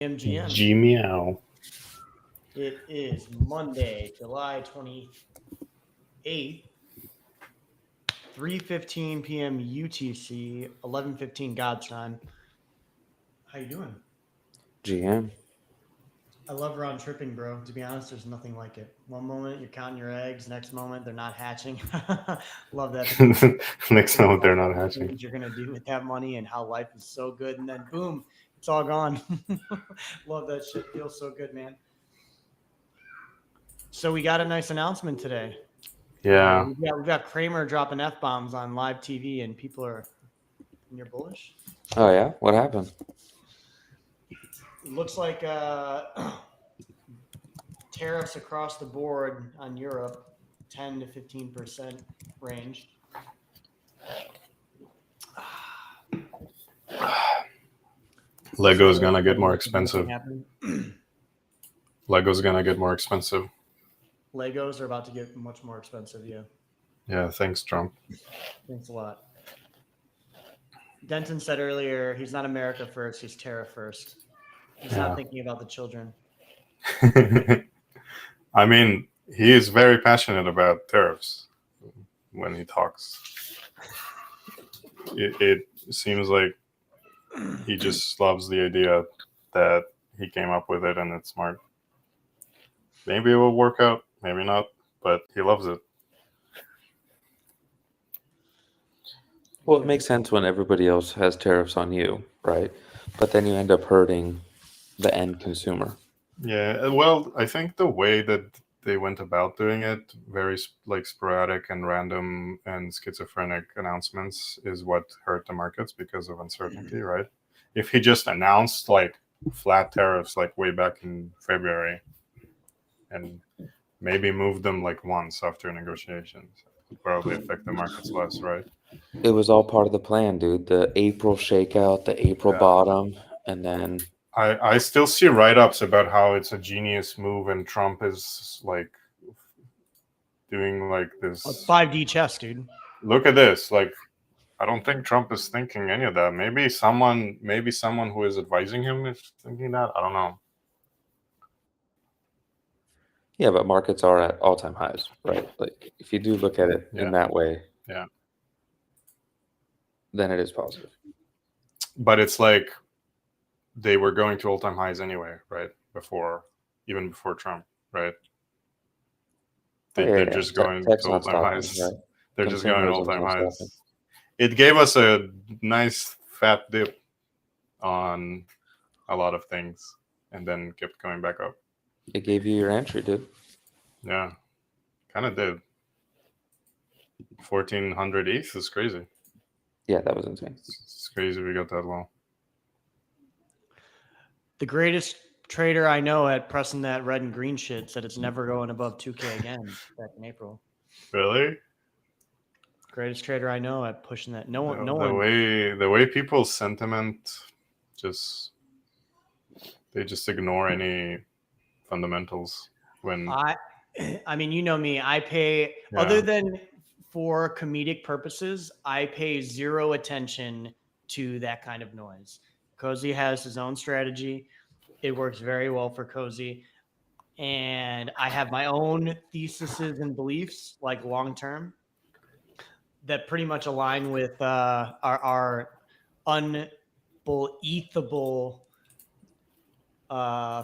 MGM. G meow. It is Monday, July 28th, 3:15 p.m. UTC, 11:15 God's time. How you doing? GM. I love round tripping, bro. To be honest, there's nothing like it. One moment you're counting your eggs, next moment they're not hatching. Love that feeling. Next Think note, about they're not all the hatching. things you're gonna do with that money and how life is so good, and then boom, it's all gone. Love that shit. Feels so good, man. So we got a nice announcement today. Yeah. We've got Kramer dropping f bombs on live TV, and people are. And you're bullish. Oh yeah, what happened? It looks like tariffs across the board on Europe, 10 to 15% range. Lego's gonna get more expensive. Happen. Lego's gonna get more expensive. Legos are about to get much more expensive. Yeah. Yeah, thanks, Trump. Thanks a lot. Denton said earlier he's not America first, he's tariff first. He's not thinking about the children. I mean, he is very passionate about tariffs when he talks. It seems like he just loves the idea that he came up with it and it's smart. Maybe it will work out, maybe not, but he loves it. Well, it makes sense when everybody else has tariffs on you, right? But then you end up hurting the end consumer. Yeah, well, I think the way that they went about doing it, very like sporadic and random and schizophrenic announcements, is what hurt the markets because of uncertainty, right? If he just announced like flat tariffs like way back in February and maybe moved them like once after negotiations, it would probably affect the markets less, right? It was all part of the plan, dude. The April shakeout, the April bottom, and then I still see write-ups about how it's a genius move and Trump is like doing like this 5D chess, dude. Look at this. Like, I don't think Trump is thinking any of that. Maybe someone who is advising him is thinking that. I don't know. yeah, but markets are at all-time highs, right? Like if you do look at it in that way, then it is positive. But it's like they were going to all-time highs anyway, right? Even before Trump, right? They're just going to all-time highs. Right? They're just going to all-time highs. It gave us a nice fat dip on a lot of things and then kept going back up. It gave you your entry, dude. Yeah, kind of did. 1,400 ETH is crazy. Yeah, that was insane. It's crazy we got that low. The greatest trader I know at pressing that red and green shit said it's never going above 2K again back in April. Really? Greatest trader I know at pushing that. No one. The way people's sentiment they just ignore any fundamentals when. I mean, you know me. I pay other than for comedic purposes. I pay zero attention to that kind of noise. Cozy has his own strategy. It works very well for Cozy. And I have my own theses and beliefs, like long term, that pretty much align with our unbelievable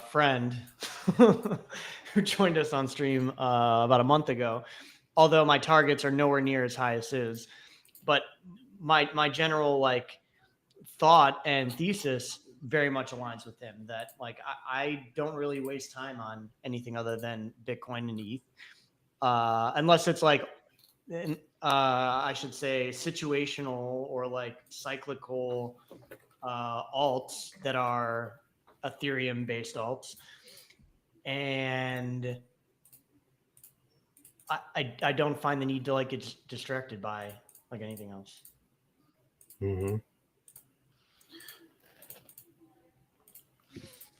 friend who joined us on stream about a month ago. Although my targets are nowhere near as high as his, but my general like thought and thesis very much aligns with him. That like I don't really waste time on anything other than Bitcoin and ETH, unless it's like I should say situational or like cyclical alts that are Ethereum based alts. And I don't find the need to like get distracted by like anything else. Mm-hmm.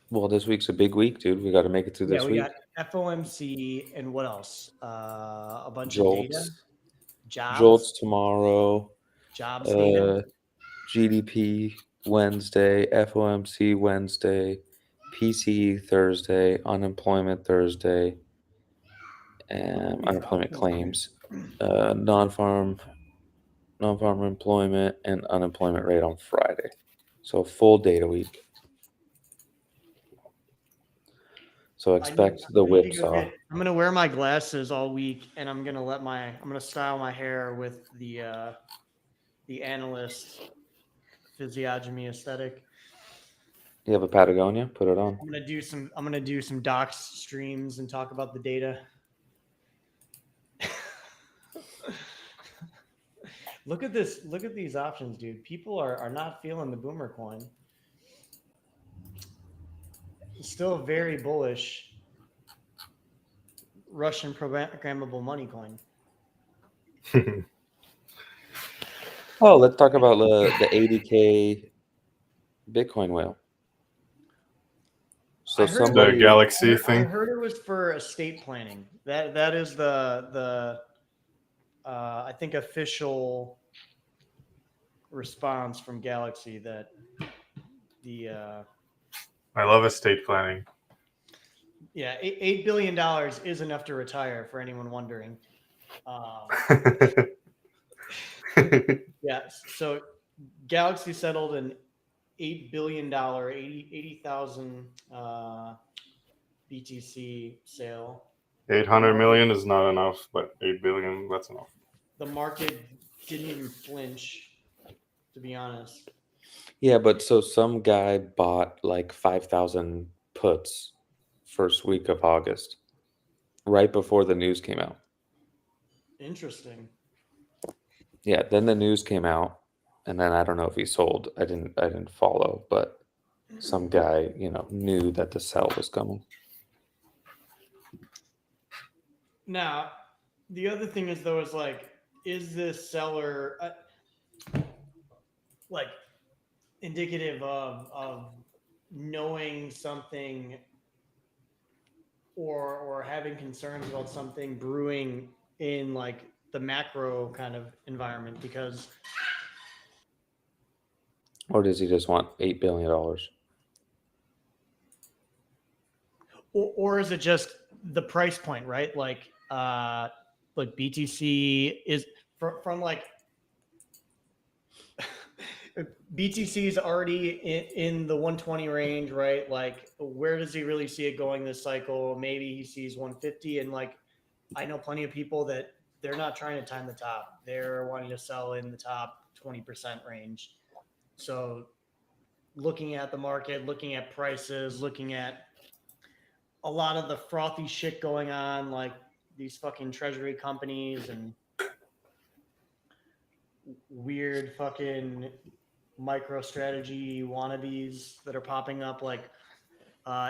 Well, this week's a big week, dude. We got to make it through this week. Yeah, we got FOMC and what else? A bunch Jolts. of data. Jolts tomorrow. Jobs data. GDP Wednesday. FOMC Wednesday. PCE Thursday, unemployment Thursday, and unemployment claims, non-farm employment, and unemployment rate on Friday. So a full data week. So expect the whipsaw. I'm gonna wear my glasses all week, and I'm gonna style my hair with the analyst physiognomy aesthetic. You have a Patagonia? Put it on. I'm gonna do some docs streams and talk about the data. Look at this. Look at these options, dude. People are not feeling the boomer coin. Still very bullish. Russian programmable money coin. Oh, let's talk about the 80K Bitcoin whale. So The Galaxy I thing. heard it was for estate planning. That is the I think official response from Galaxy that the I love estate planning. yeah, $8 billion is enough to retire for anyone wondering. Yeah, so Galaxy settled an $8 billion, 80,000 BTC sale. 800 million is not enough, but 8 billion, that's enough. The market didn't even flinch, to be honest. Yeah, but so some guy bought like 5,000 puts first week of August, right before the news came out. Interesting. Yeah, then the news came out, and then I don't know if he sold. I didn't follow, but some guy, knew that the sell was coming. Now, the other thing is though, is like, is this seller like indicative of knowing something or having concerns about something brewing in like the macro kind of environment? Because Or does he just want $8 billion? or is it just the price point, right? Like BTC is from like BTC is already in the 120 range, right? Like, where does he really see it going this cycle? Maybe he sees 150. And like, I know plenty of people that they're not trying to time the top. They're wanting to sell in the top 20% range. So looking at the market, looking at prices, looking at a lot of the frothy shit going on, like these fucking treasury companies and weird fucking MicroStrategy wannabes that are popping up. Like,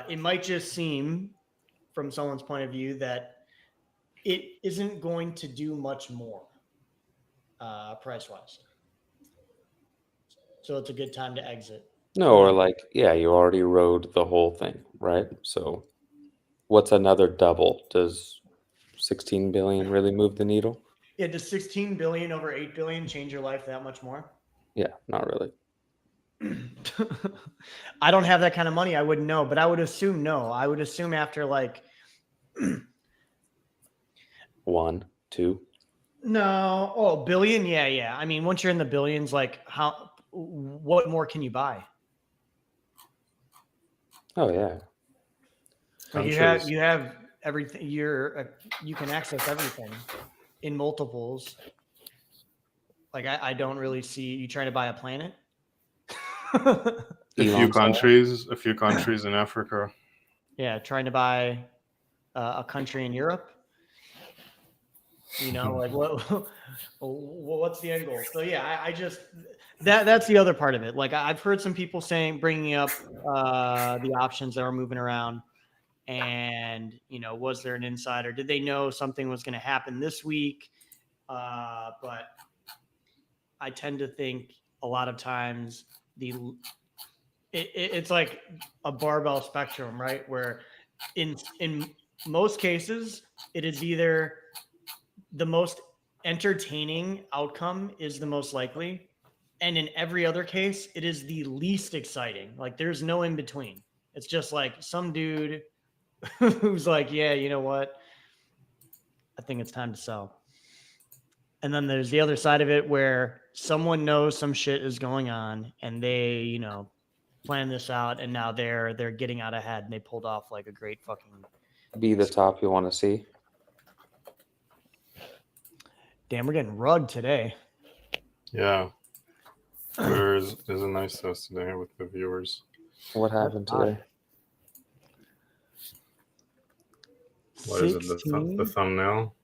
it might just seem from someone's point of view that it isn't going to do much more price wise. So it's a good time to exit. No, or like, yeah, you already rode the whole thing, right? So what's another double? Does 16 billion really move the needle? Yeah, does 16 billion over 8 billion change your life that much more? Yeah, not really. I don't have that kind of money. I wouldn't know, but I would assume no. I would assume after like 1, 2. No, oh, billion, yeah. I mean, once you're in the billions, like what more can you buy? Oh yeah. Like you have everything. You can access everything in multiples. Like I don't really see you trying to buy a planet. A few countries in Africa. Yeah, trying to buy a country in Europe. Like what's the end goal? So yeah, I just that's the other part of it. Like I've heard some people bringing up the options that are moving around, and was there an insider? Did they know something was going to happen this week? But I tend to think a lot of times it's like a barbell spectrum, right? Where in most cases it is either the most entertaining outcome is the most likely, and in every other case it is the least exciting. Like there's no in between. It's just like some dude who's like, yeah, you know what? I think it's time to sell. And then there's the other side of it where someone knows some shit is going on and they, you know, plan this out, and now they're getting out ahead and they pulled off like a great fucking Be the top you want to see. damn, we're getting rugged today. Yeah. There's a nice test today with the viewers. What happened odd. today? What is it? The 16? thumbnail?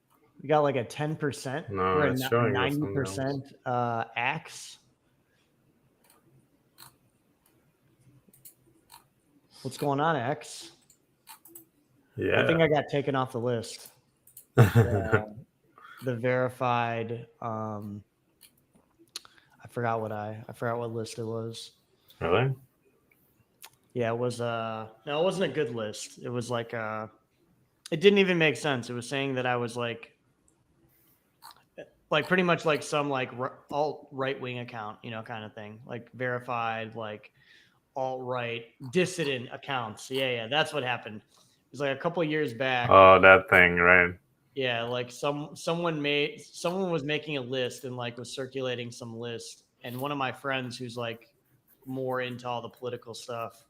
We got like a 10%. No, We're it's a showing the 90% axe. What's going on, X? Yeah. I think I got taken off the list. The verified. I forgot what list it was. Really? Yeah, it was no, it wasn't a good list. It was like it didn't even make sense. It was saying that I was like pretty much like some like alt right wing account, you know, kind of thing, like verified like alt right dissident accounts. Yeah, that's what happened. It was like a couple of years back. Oh, that thing, right? Yeah, like someone was making a list and like was circulating some list, and one of my friends who's like more into all the political stuff,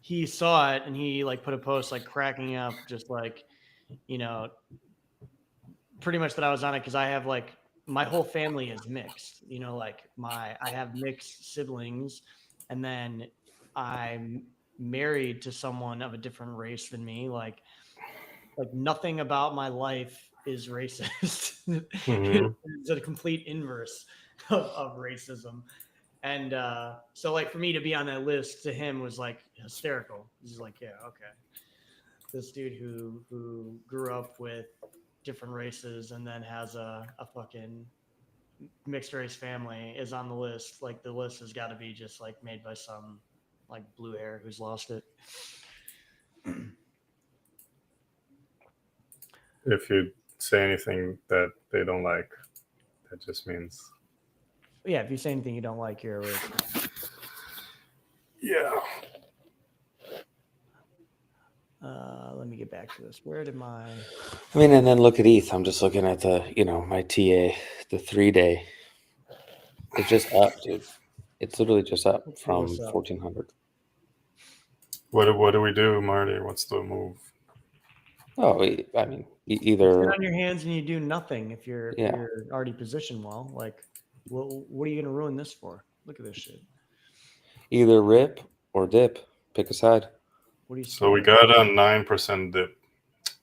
he saw it and he like put a post like cracking up, just like, you know, pretty much that I was on it because I have like my whole family is mixed, you know, like I have mixed siblings, and then I'm married to someone of a different race than me. Like nothing about my life is racist. Mhm. It's a complete inverse of racism. And so like for me to be on that list to him was like hysterical. He's like, yeah, okay. This dude who grew up with different races and then has a fucking mixed race family is on the list. Like the list has got to be just like made by some like blue hair who's lost it. If you say anything that they don't like, that just means. Yeah, if you say anything you don't like, you're a racist. Yeah. Let me get back to this. Where did my... I mean, and then look at ETH. I'm just looking at the, you know, my TA, the 3-day. It's just up, dude. It's literally just up from 1,400. What do we do, Marty? What's the move? Oh, I mean, You either sit on your hands and you do nothing if you're Yeah. already positioned well. Like, what are you going to ruin this for? Look at this shit. either rip or dip. Pick a side. What do you? So we got a 9% dip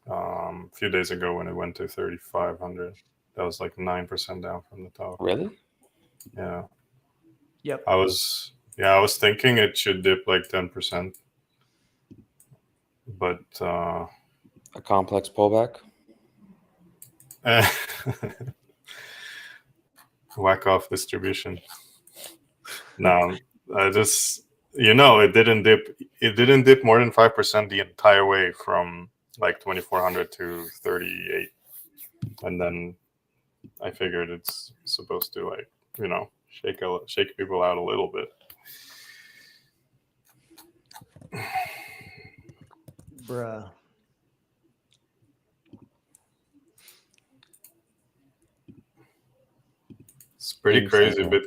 a few days ago when it went to 3,500. That was like 9% down from the top. Really? Yeah. Yep. I was thinking it should dip like 10%, but A complex pullback. whack off distribution. No, I just, you know, it didn't dip. It didn't dip more than 5% the entire way from like 2,400 to 38, and then I figured it's supposed to, like, you know, shake people out a little bit. Bruh. It's pretty crazy. Insane.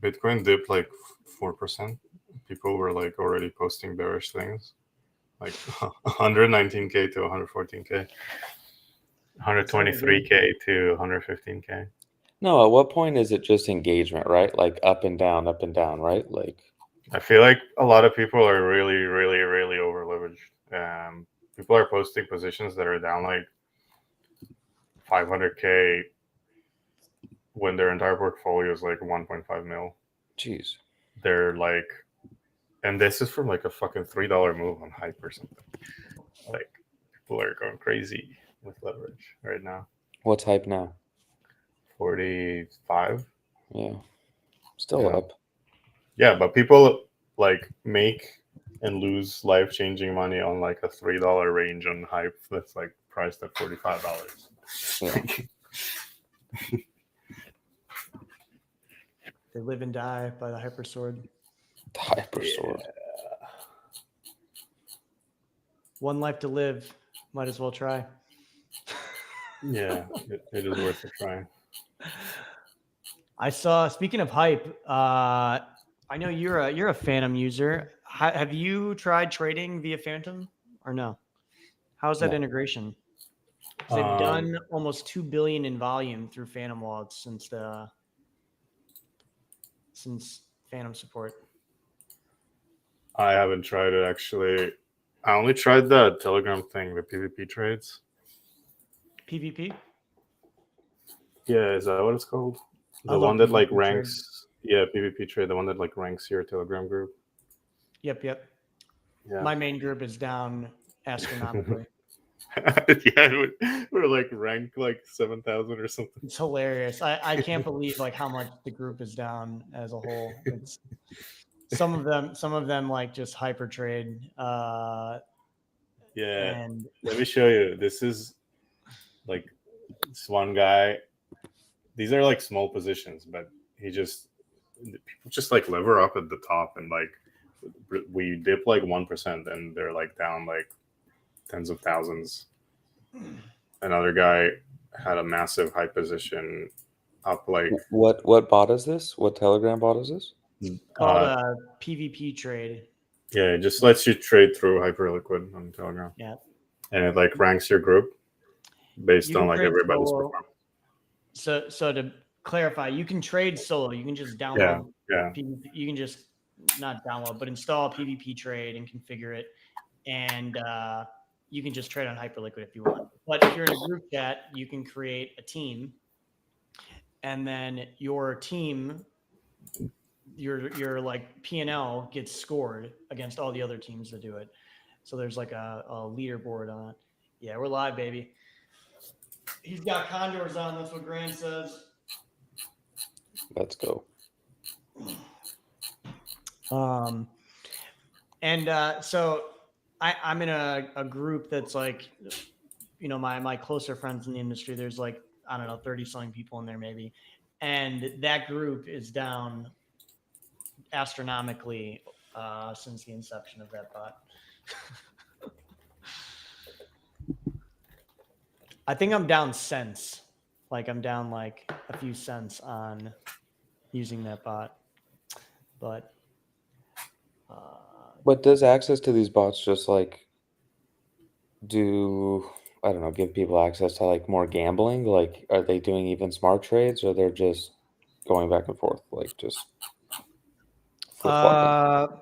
Bitcoin dipped like 4%. People were like already posting bearish things, like 119K to 114K, 123K to 115K. No, at what point is it just engagement, right? Like up and down, right? Like, I feel like a lot of people are really, really, really over leveraged. People are posting positions that are down like 500K when their entire portfolio is like 1.5 mil. geez. They're like, and this is from like a fucking $3 move on hype or something. Like, people are going crazy with leverage right now. What's hype now? 45. Yeah. Still Yeah. up. Yeah, but people like make and lose life-changing money on like a $3 range on hype that's like priced at $45. Yeah. They live and die by the hyper sword. The hyper sword. One life to live. Might as well try. Yeah, it is worth a try. I saw. Speaking of hype, I know you're a Phantom user. Have you tried trading via Phantom or no? How's that No. integration? 'Cause they've done almost 2 billion in volume through Phantom wallets since Phantom support. I haven't tried it actually. I only tried the Telegram thing, the PvP trades. PvP. Yeah, is that what it's called? I The love one that like PvP trade. ranks. Yeah, PvP trade. The one that like ranks your Telegram group. Yep. Yeah. My main group is down astronomically. Yeah, we're like ranked like 7,000 or something. It's hilarious. I can't believe like how much the group is down as a whole. It's some of them like just hyper trade. Yeah. And Let me show you. This is like this one guy. These are like small positions, but people just like lever up at the top and like we dip like 1% and they're like down like tens of thousands. Another guy had a massive high position up like What bot is this? What Telegram bot is this? called a PvP trade. yeah, it just lets you trade through Hyperliquid on Telegram. Yeah. And it like ranks your group based You on can like trade everybody's solo. performance. So to clarify, you can trade solo. You can just download. Yeah. PvP, you can just not download, but install PvP trade and configure it, and you can just trade on Hyperliquid if you want. But if you're in a group chat, you can create a team, and then your team, your like P&L gets scored against all the other teams that do it. So there's like a leaderboard on it. Yeah, we're live, baby. He's got condors on. That's what Grant says. Let's go. So I'm in a group that's like, you know, my closer friends in the industry. There's like, I don't know, 30 something people in there maybe. And that group is down astronomically since the inception of that bot. I think I'm down cents. Like I'm down like a few cents on using that bot. But does access to these bots just like do, I don't know, give people access to like more gambling? Like, are they doing even smart trades, or they're just going back and forth, like just flip-flopping?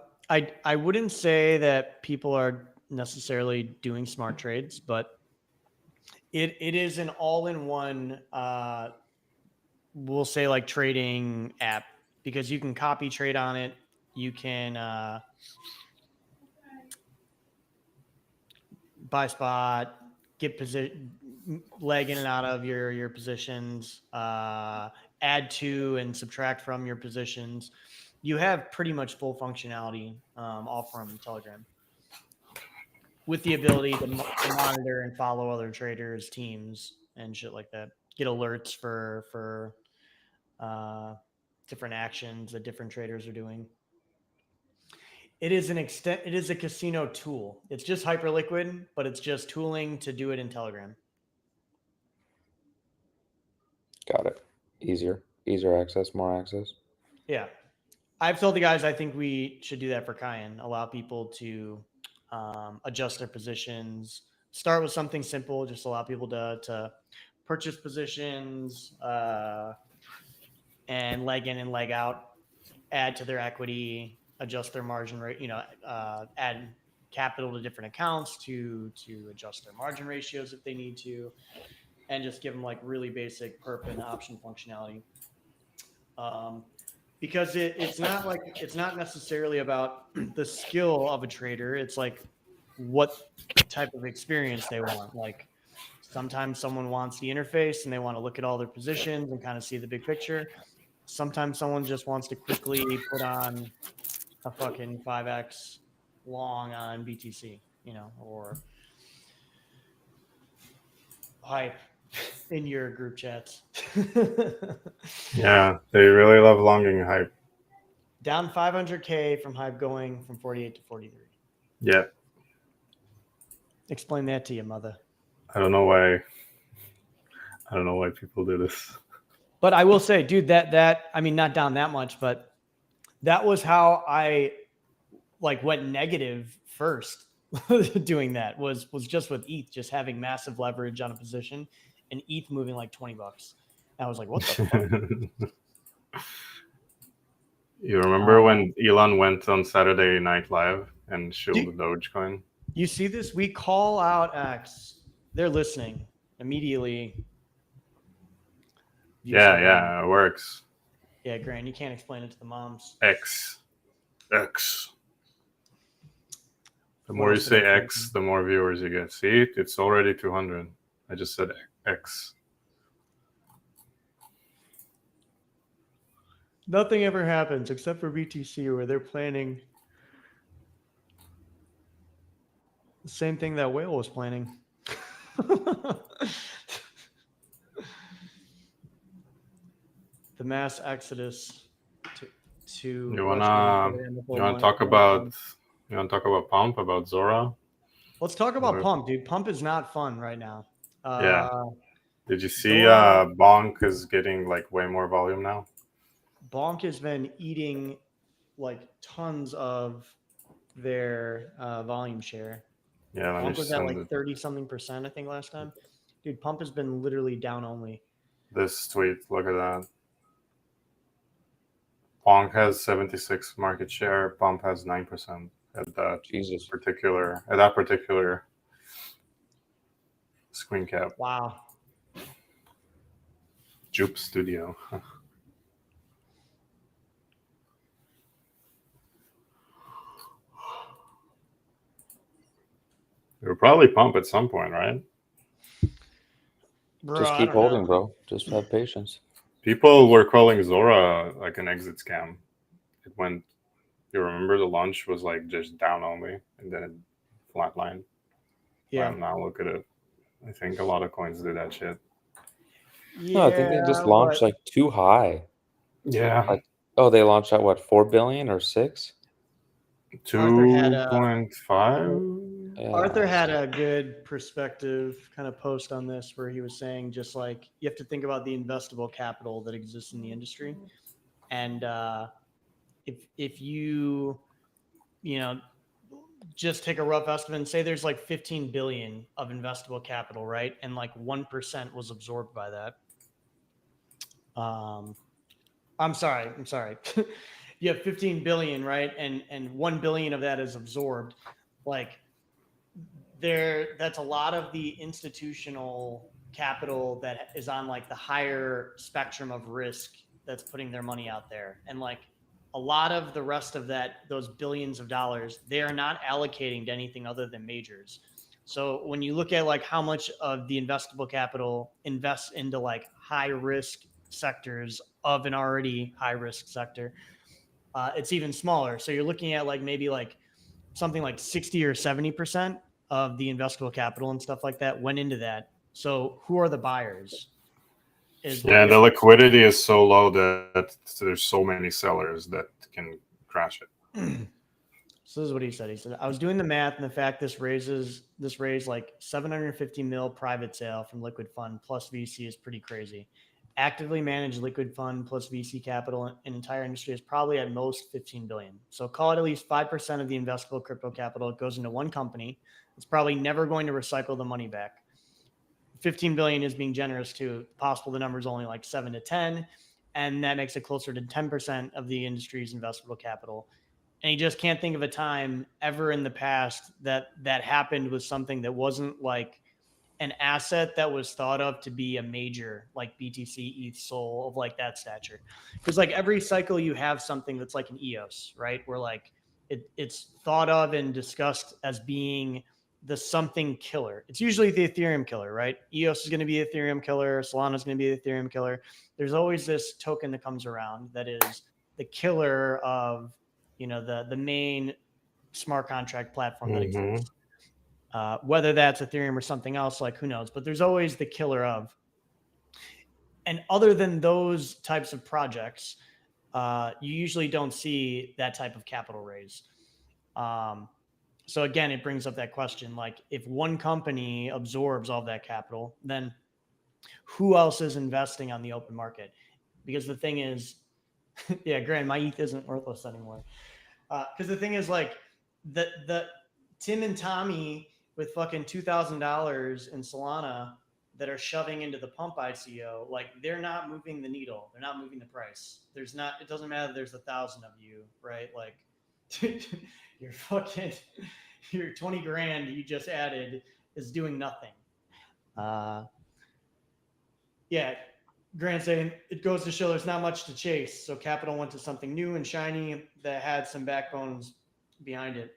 I wouldn't say that people are necessarily doing smart trades, but it is an all-in-one we'll say like trading app, because you can copy trade on it. You can buy spot, get position, leg in and out of your positions, add to and subtract from your positions. You have pretty much full functionality all from Telegram, with the ability to monitor and follow other traders, teams, and shit like that. Get alerts for different actions that different traders are doing. It is a casino tool. It's just Hyperliquid, but it's just tooling to do it in Telegram. Got it. Easier access, more access. Yeah. I've told the guys I think we should do that for Cayenne. Allow people to adjust their positions. Start with something simple. Just allow people to purchase positions and leg in and leg out. Add to their equity. Adjust their margin rate. Add capital to different accounts to adjust their margin ratios if they need to, and just give them like really basic perp and option functionality. Because it's not necessarily about the skill of a trader. It's like what type of experience they want. Like sometimes someone wants the interface and they want to look at all their positions and kind of see the big picture. Sometimes someone just wants to quickly put on a fucking 5x long on BTC, or hype in your group chats. Yeah, they really love longing hype. Down 500K from hype, going from 48 to 43. Yeah. Explain that to your mother. I don't know why. I don't know why people do this. But I will say, dude, that I mean, not down that much, but that was how I like went negative first. Doing that was just with ETH, just having massive leverage on a position, and ETH moving like $20. I was like, what the fuck? You remember when Elon went on Saturday Night Live and shilled Dogecoin? You see this? We call out X. They're listening immediately. Yeah, it works. Yeah, Grant, you can't explain it to the moms. X. The more you say X, the more viewers you get. See, it's already 200. I just said X. Nothing ever happens except for BTC, where they're planning the same thing that Whale was planning. The mass exodus to You wanna talk about Pump, about Zora? Let's talk about Pump, dude. Pump is not fun right now. Yeah. Did you see Bonk is getting like way more volume now? Bonk has been eating like tons of their volume share. Yeah, Bonk was at like 30-something%, I think, last time. Dude, Pump has been literally down only. This tweet, look at that. Bonk has 76 market share. Pump has 9% at that particular screen cap. Wow. Jupe Studio. It'll probably pump at some point, right? Bro, just keep holding, bro. Just have patience. People were calling Zora like an exit scam. It went. You remember the launch was like just down only, and then it flatlined. Yeah. Wow, now look at it. I think a lot of coins do that shit. Yeah, No, I think they just launched like too high. Yeah. Like, they launched at what, 4 billion or 6? 2.5. Yeah. Arthur had a good perspective kind of post on this where he was saying just like you have to think about the investable capital that exists in the industry. And if you just take a rough estimate and say there's like 15 billion of investable capital, right? And like 1% was absorbed by that. I'm sorry. You have 15 billion, right? And 1 billion of that is absorbed. Like that's a lot of the institutional capital that is on like the higher spectrum of risk that's putting their money out there. And like a lot of the rest of those billions of dollars, they are not allocating to anything other than majors. So when you look at like how much of the investable capital invests into like high risk sectors of an already high risk sector, it's even smaller. So you're looking at like maybe like something like 60 or 70% of the investable capital and stuff like that went into that. So who are the buyers? The liquidity is so low that there's so many sellers that can crash it. So this is what he said. He said, I was doing the math, and the fact this raised like 750 mil private sale from liquid fund plus VC is pretty crazy. Actively managed liquid fund plus VC capital in entire industry is probably at most 15 billion. So call it at least 5% of the investable crypto capital goes into one company. It's probably never going to recycle the money back. 15 billion is being generous too. Possible the number is only like 7 to 10, and that makes it closer to 10% of the industry's investable capital. And he just can't think of a time ever in the past that happened with something that wasn't like an asset that was thought of to be a major, like BTC, ETH, Sol, of like that stature. Because like every cycle you have something that's like an EOS, right? Where like it's thought of and discussed as being the something killer. It's usually the Ethereum killer, right? EOS is going to be the Ethereum killer. Solana is going to be the Ethereum killer. There's always this token that comes around that is the killer of, the main smart contract platform that exists. Whether that's Ethereum or something else, like who knows, but there's always the killer of. And other than those types of projects, you usually don't see that type of capital raise. So again, it brings up that question, like if one company absorbs all that capital, then who else is investing on the open market? Because the thing is, yeah, Grant, my ETH isn't worthless anymore. Because the thing is, like, the Tim and Tommy with fucking $2,000 in Solana that are shoving into the pump ICO, like, they're not moving the needle. They're not moving the price. There's not. It doesn't matter. There's 1,000 of you, right? Like, your fucking your 20 grand you just added is doing nothing. Yeah. Grant saying it goes to show there's not much to chase. So capital went to something new and shiny that had some backbones behind it.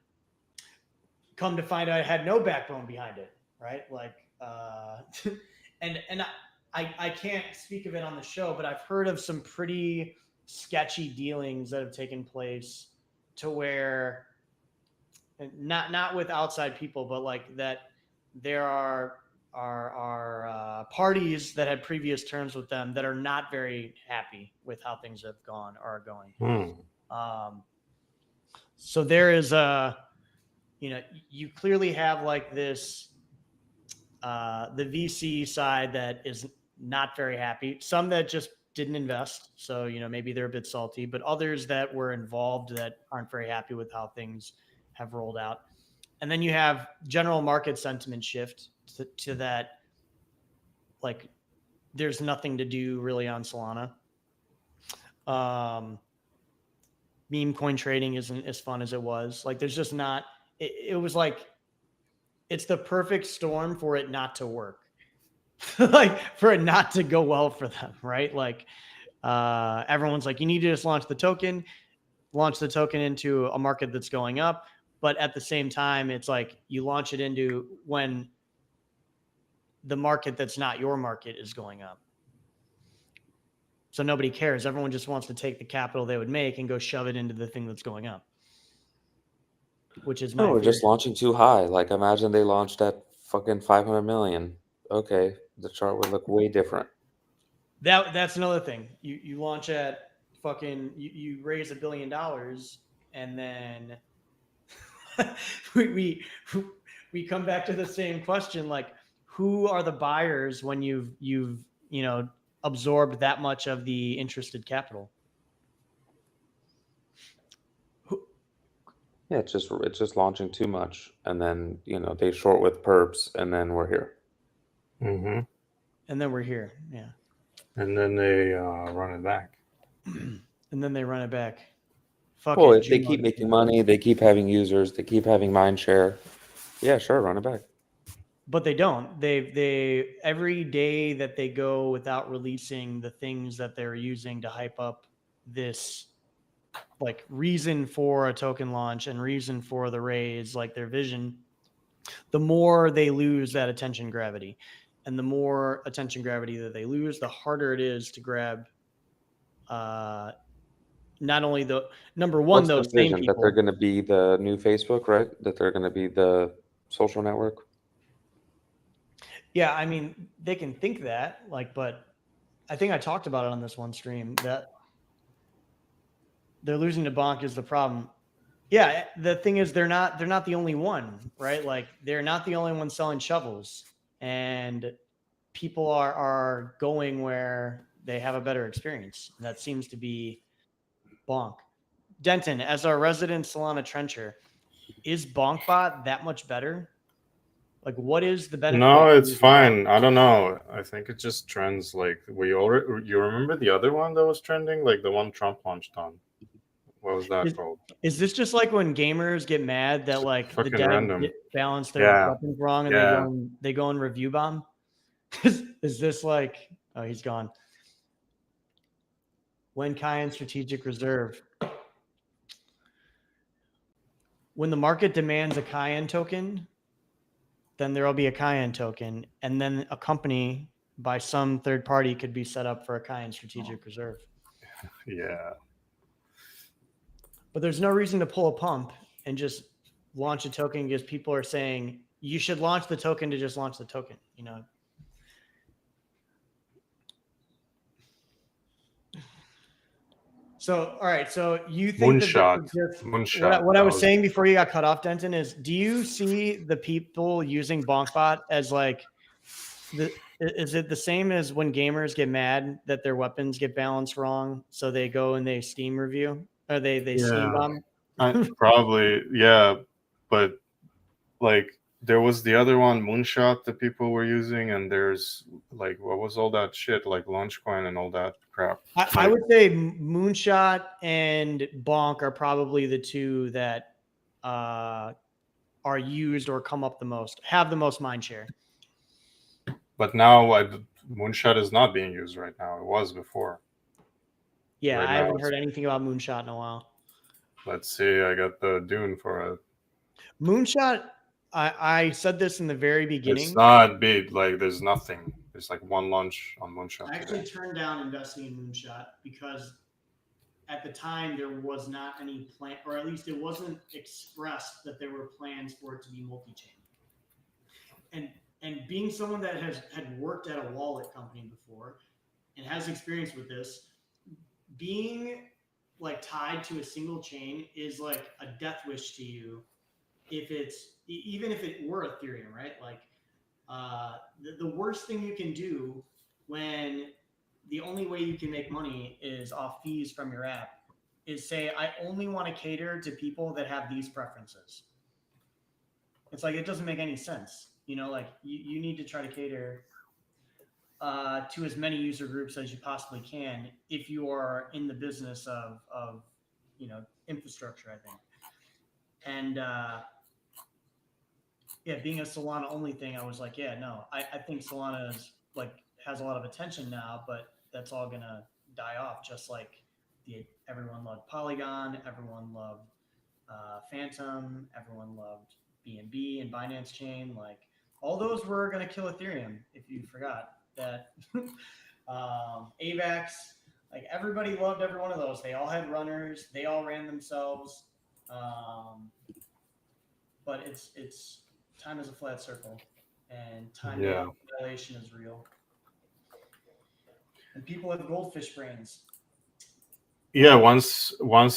Come to find out it had no backbone behind it, right? Like, and I can't speak of it on the show, but I've heard of some pretty sketchy dealings that have taken place to where, not with outside people, but like that there are parties that had previous terms with them that are not very happy with how things have gone or are going. So there is you clearly have like this, the VC side that is not very happy. Some that just didn't invest. So, maybe they're a bit salty, but others that were involved that aren't very happy with how things have rolled out. And then you have general market sentiment shift to that, like, there's nothing to do really on Solana. Meme coin trading isn't as fun as it was. Like, there's just not, it was like, it's the perfect storm for it not to work. Like, for it not to go well for them, right? Like, everyone's like, you need to just launch the token into a market that's going up. But at the same time, it's like you launch it into when the market that's not your market is going up. So nobody cares. Everyone just wants to take the capital they would make and go shove it into the thing that's going up. Which is we're just launching too high. Like, imagine they launched at fucking 500 million. Okay, the chart would look way different. That's another thing. You launch at fucking you raise $1 billion and then we come back to the same question, like, who are the buyers when you've absorbed that much of the interested capital? Yeah, it's just launching too much, and then they short with perps, and then we're here. Mm-hmm. And then we're here, yeah. And then they run it back. And then they run it back. Well, if they keep making money, they keep having users, they keep having mind share. Yeah, sure, run it back. But they don't. They every day that they go without releasing the things that they're using to hype up this, like, reason for a token launch and reason for the raise, like their vision, the more they lose that attention gravity. And the more attention gravity that they lose, the harder it is to grab not only the number one, What's those the vision? same people. That they're going to be the new Facebook, right? That they're going to be the social network. Yeah, I mean, they can think that, like, but I think I talked about it on this one stream that they're losing to Bonk is the problem. Yeah, the thing is they're not the only one, right? Like, they're not the only one selling shovels, and people are going where they have a better experience. And that seems to be Bonk. Denton, as our resident Solana trencher, is BonkBot that much better? Like, what is the benefit? No, it's fine. I don't know. I think it just trends. Like, you remember the other one that was trending, like the one Trump launched on. What was that called? Is this just like when gamers get mad that, like, the devs balance their weapons wrong and they go and review bomb? Is this like? Oh, he's gone. When Cayenne Strategic Reserve. When the market demands a Cayenne token, then there will be a Cayenne token, and then a company by some third party could be set up for a Cayenne Strategic Reserve. Yeah. But there's no reason to pull a pump and just launch a token because people are saying you should launch the token to just launch the token, So, all right. So you think that this Moonshot. is just Moonshot. what I that was saying before you got cut off, Denton, is do you see the people using BonkBot as like is it the same as when gamers get mad that their weapons get balanced wrong, so they go and they Steam review or they Steam Yeah. bomb? Probably, yeah, but like there was the other one, Moonshot, that people were using, and there's like what was all that shit, like Launchcoin and all that crap. I would say Moonshot and Bonk are probably the two that are used or come up the most, have the most mind share. But now Moonshot is not being used right now. It was before. Yeah, Right I now haven't it's- heard anything about Moonshot in a while. Let's see. I got the Dune for it. Moonshot, I said this in the very beginning. It's not big. Like there's nothing. There's like one launch on Moonshot. I actually today. turned down investing in Moonshot because at the time there was not any plan, or at least it wasn't expressed that there were plans for it to be multi-chain. And being someone that had worked at a wallet company before and has experience with this, being like tied to a single chain is like a death wish to you. If it's even if it were Ethereum, right? Like the worst thing you can do when the only way you can make money is off fees from your app is say, I only want to cater to people that have these preferences. It's like, it doesn't make any sense. You know, like you need to try to cater to as many user groups as you possibly can if you are in the business of you know, infrastructure, I think. And yeah, being a Solana only thing, I was like, yeah, no, I think Solana is like has a lot of attention now, but that's all gonna die off. Just like everyone loved Polygon, everyone loved Phantom, everyone loved BNB and Binance Chain. Like all those were gonna kill Ethereum. If you forgot that, AVAX, like everybody loved every one of those. They all had runners. They all ran themselves. But it's time is a flat circle, and time dilation is real. And people have goldfish brains. Yeah, once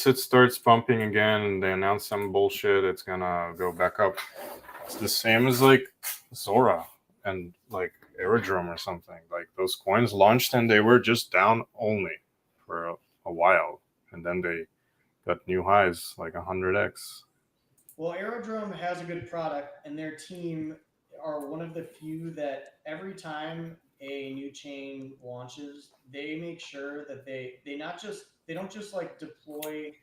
it starts pumping again and they announce some bullshit, it's gonna go back up. It's the same as like Zora and like Aerodrome or something. Like those coins launched and they were just down only for a while, and then they got new highs like 100x. Well, Aerodrome has a good product, and their team are one of the few that every time a new chain launches, they make sure that they don't just like deploy.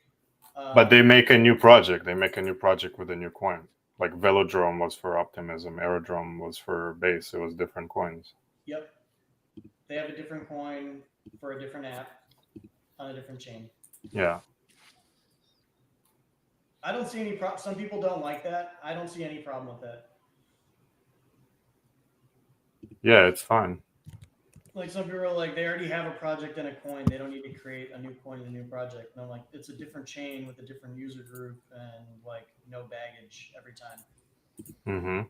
But they make a new project. They make a new project with a new coin. Like Velodrome was for Optimism, Aerodrome was for Base. It was different coins. Yep, they have a different coin for a different app on a different chain. Yeah. I don't see any problem. Some people don't like that. I don't see any problem with that. Yeah, it's fine. Like some people are like, they already have a project and a coin. They don't need to create a new coin and a new project. And I'm like, it's a different chain with a different user group and like no baggage every time. Mm-hmm.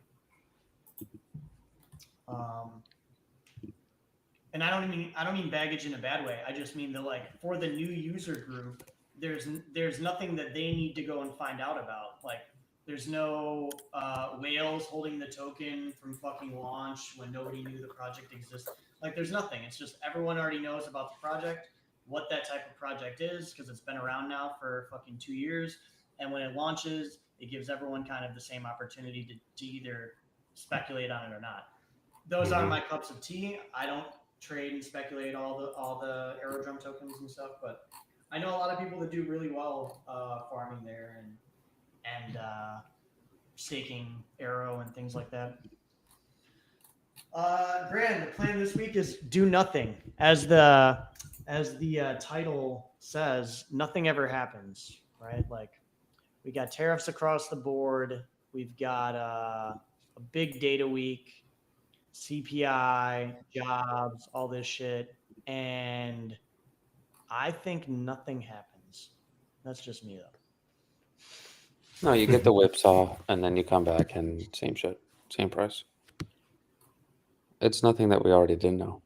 And I don't mean baggage in a bad way. I just mean that like for the new user group, there's nothing that they need to go and find out about. Like there's no whales holding the token from fucking launch when nobody knew the project existed. Like there's nothing. It's just everyone already knows about the project, what that type of project is, because it's been around now for fucking 2 years. And when it launches, it gives everyone kind of the same opportunity to either speculate on it or not. Those aren't my cups of tea. I don't trade and speculate all the Aerodrome tokens and stuff, but I know a lot of people that do really well farming there and staking Arrow and things like that. Grant, the plan this week is do nothing. As the title says, nothing ever happens, right? Like we got tariffs across the board. We've got a big data week, CPI, jobs, all this shit, and I think nothing happens. That's just me though. No, you get the whipsaw and then you come back and same shit, same price. It's nothing that we already didn't know.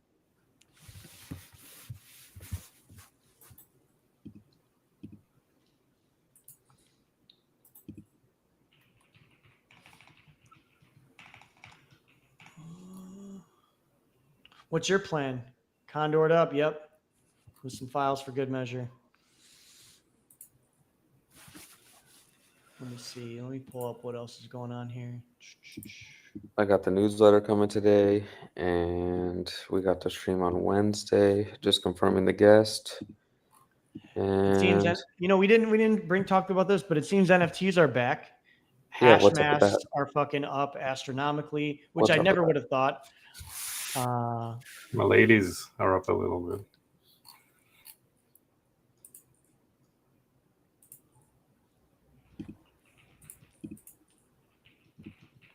What's your plan? Condored up, yep. With some files for good measure. Let me see. Let me pull up what else is going on here. I got the newsletter coming today, and we got the stream on Wednesday. Just confirming the guest. It seems And that we didn't talk about this, but it seems NFTs are back. Yeah, Hash what's up with masks that? are fucking up astronomically, which What's I up with never that? would have thought. My ladies are up a little bit.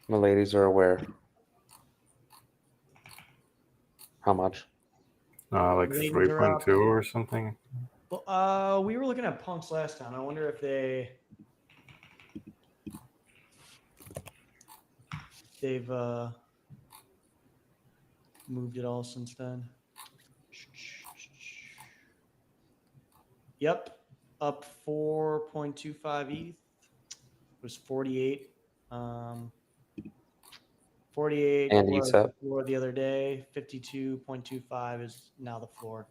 My ladies are aware. How much? Like Ladies are up. 3.2 or something. Well, we were looking at punks last time. I wonder if they've moved it all since then. Yep, up 4.25 ETH. It was 48. 48 And was ESAP. the floor the other day. 52.25 is now the floor.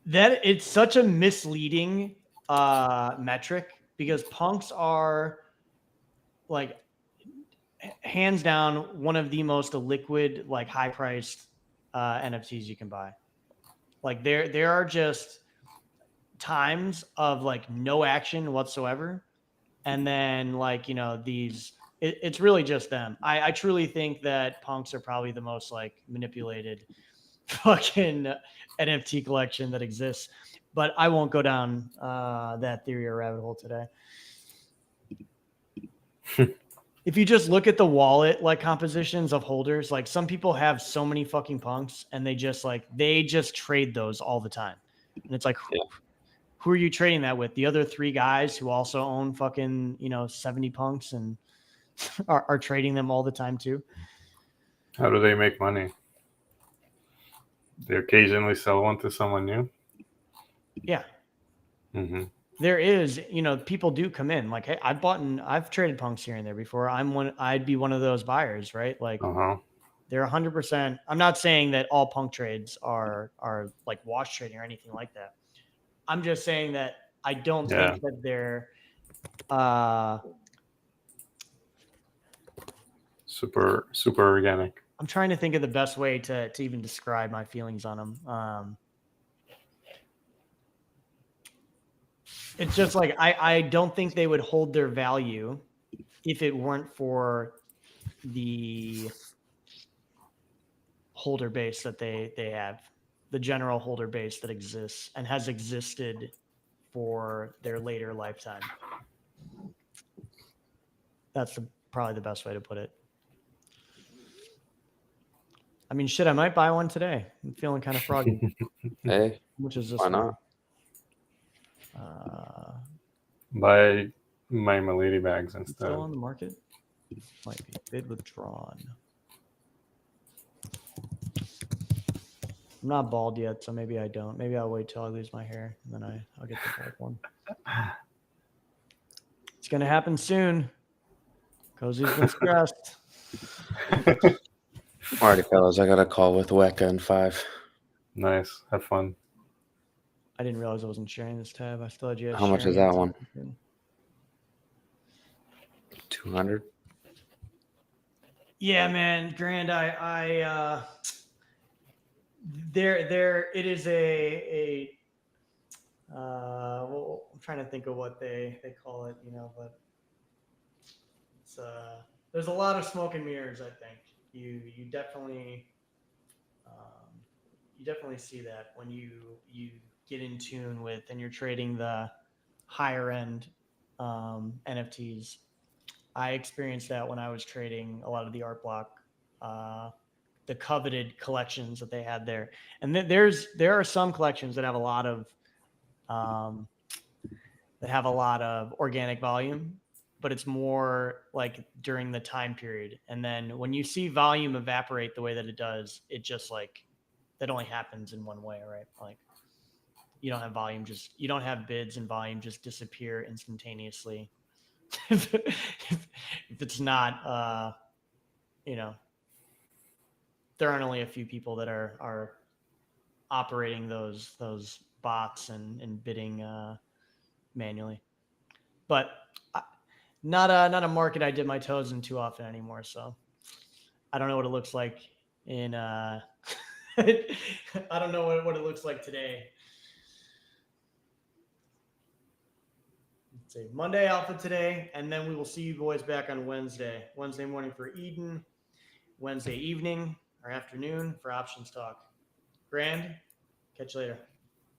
That it's such a misleading metric because punks are like hands down one of the most liquid, like high priced NFTs you can buy. Like there are just times of like no action whatsoever, and then like it's really just them. I truly think that punks are probably the most like manipulated fucking NFT collection that exists, but I won't go down that theory or rabbit hole today. If you just look at the wallet like compositions of holders, like some people have so many fucking punks and they just trade those all the time. And it's like, who are you trading that with? The other three guys who also own fucking, 70 punks and are trading them all the time too. How do they make money? They occasionally sell one to someone new. Yeah. Mm-hmm. There is, people do come in like, hey, I've traded punks here and there before. I'd be one of those buyers, right? Like they're 100%. I'm not saying that all punk trades are like wash trading or anything like that. I'm just saying that I don't think that they're super organic. I'm trying to think of the best way to even describe my feelings on them. It's just like I don't think they would hold their value if it weren't for the holder base that they have, the general holder base that exists and has existed for their later lifetime. That's probably the best way to put it. I mean, shit, I might buy one today. I'm feeling kind of froggy. Hey, which is this why one? not? Buy my Milady bags instead. Still on the market? Might be. Bid withdrawn. I'm not bald yet, so maybe I don't. Maybe I'll wait till I lose my hair, and then I'll get the bald one. It's going to happen soon. Cozy's been stressed. Alrighty, fellas, I got a call with Weka in 5. Nice. Have fun. I didn't realize I wasn't sharing this tab. I still had you. How much is that one? 200. Yeah, man, Grand. It is well, I'm trying to think of what they call it, but it's there's a lot of smoke and mirrors. I think you definitely see that when you get in tune with and you're trading the higher end NFTs. I experienced that when I was trading a lot of the art block, the coveted collections that they had there. And there are some collections that have a lot of organic volume, but it's more like during the time period. And then when you see volume evaporate the way that it does, it just like that only happens in one way, right? Like you don't have volume, you don't have bids and volume just disappear instantaneously. if it's not there aren't only a few people that are operating those bots and bidding manually. But not a market I dip my toes in too often anymore. So I don't know what it looks like in I don't know what it looks like today. Let's see, Monday alpha today, and then we will see you boys back on Wednesday morning for Eden, Wednesday evening or afternoon for options talk. Grand, catch you later.